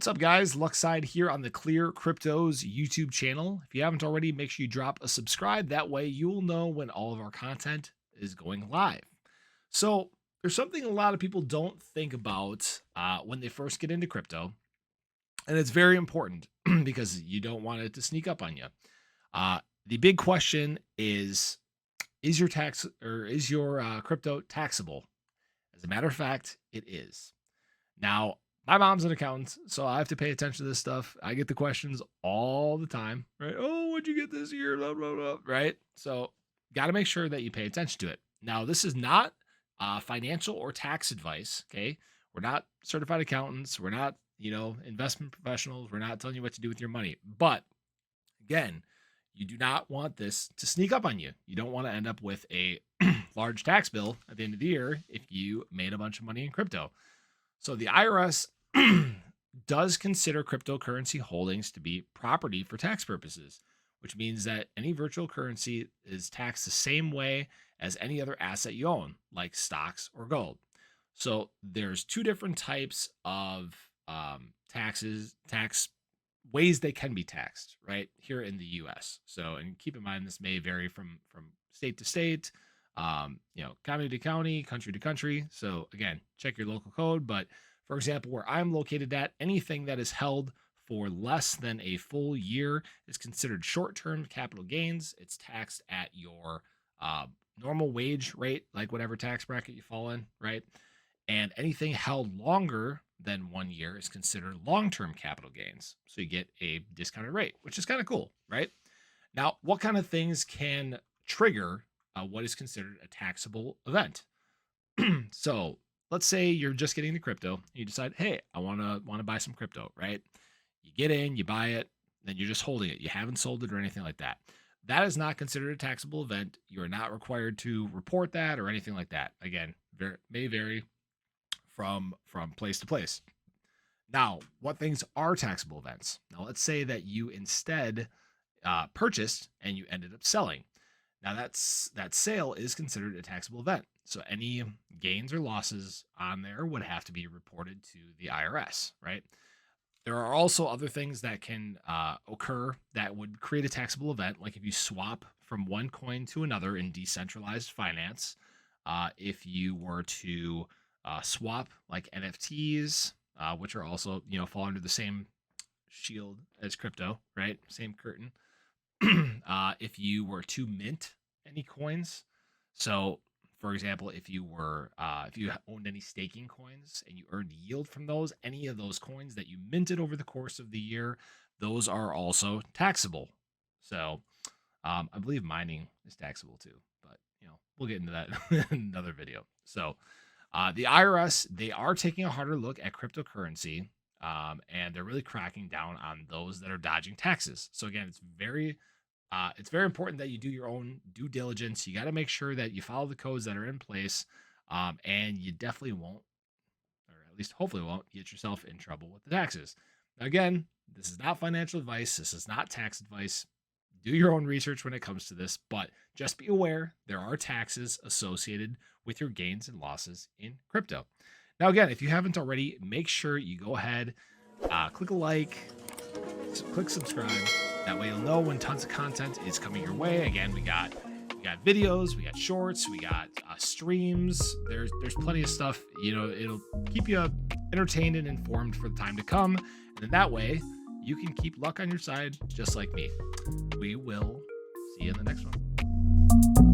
What's up, guys? Luckside here on the ClearCryptos YouTube channel. If you haven't already, make sure you drop a subscribe. That way you'll know when all of our content is going live. So there's something a lot of people don't think about when they first get into crypto, and it's very important because you don't want it to sneak up on you. The big question is your tax or is your crypto taxable? As a matter of fact, it is. Now, my mom's an accountant, so I have to pay attention to this stuff. I get the questions all the time, right? Oh, what'd you get this year? Blah, blah, blah, right? So, got to make sure that you pay attention to it. Now, this is not financial or tax advice, okay? We're not certified accountants. We're not, investment professionals. We're not telling you what to do with your money. But again, you do not want this to sneak up on you. You don't want to end up with a large tax bill at the end of the year if you made a bunch of money in crypto. So the IRS does consider cryptocurrency holdings to be property for tax purposes, which means that any virtual currency is taxed the same way as any other asset you own, like stocks or gold. So there's two different types of tax ways they can be taxed, right, here in the U.S. So, and keep in mind, this may vary from state to state, county to county, country to country. So again, check your local code. But for example, where I'm located at, anything that is held for less than a full year is considered short-term capital gains. It's taxed at your normal wage rate, like whatever tax bracket you fall in, right? And anything held longer than 1 year is considered long-term capital gains. So you get a discounted rate, which is kind of cool, right? Now, what kind of things can trigger what is considered a taxable event? So let's say you're just getting into crypto. You decide, hey, I want to buy some crypto, right? You get in, you buy it, then you're just holding it. You haven't sold it or anything like that. That is not considered a taxable event. You are not required to report that or anything like that. Again, may vary from place to place. Now, what things are taxable events? Now, let's say that you instead purchased and you ended up selling. Now, that sale is considered a taxable event. So any gains or losses on there would have to be reported to the IRS, right? There are also other things that can occur that would create a taxable event, like if you swap from one coin to another in decentralized finance. If you were to swap like NFTs, which are also, fall under the same shield as crypto, right? Same curtain. If you were to mint any coins. So for example, if you owned any staking coins and you earned yield from those, any of those coins that you minted over the course of the year, those are also taxable. So I believe mining is taxable too, but we'll get into that in another video. So the IRS, they are taking a harder look at cryptocurrency, and they're really cracking down on those that are dodging taxes. So again, it's very important that you do your own due diligence. You got to make sure that you follow the codes that are in place, and you definitely won't, or at least hopefully won't, get yourself in trouble with the taxes. Now, again, this is not financial advice. This is not tax advice. Do your own research when it comes to this, but just be aware there are taxes associated with your gains and losses in crypto. Now, again, if you haven't already, make sure you go ahead, click a like, click subscribe. That way you'll know when tons of content is coming your way. Again, we got videos, we got shorts, we got streams. There's plenty of stuff. It'll keep you entertained and informed for the time to come. And then that way you can keep luck on your side, just like me. We will see you in the next one.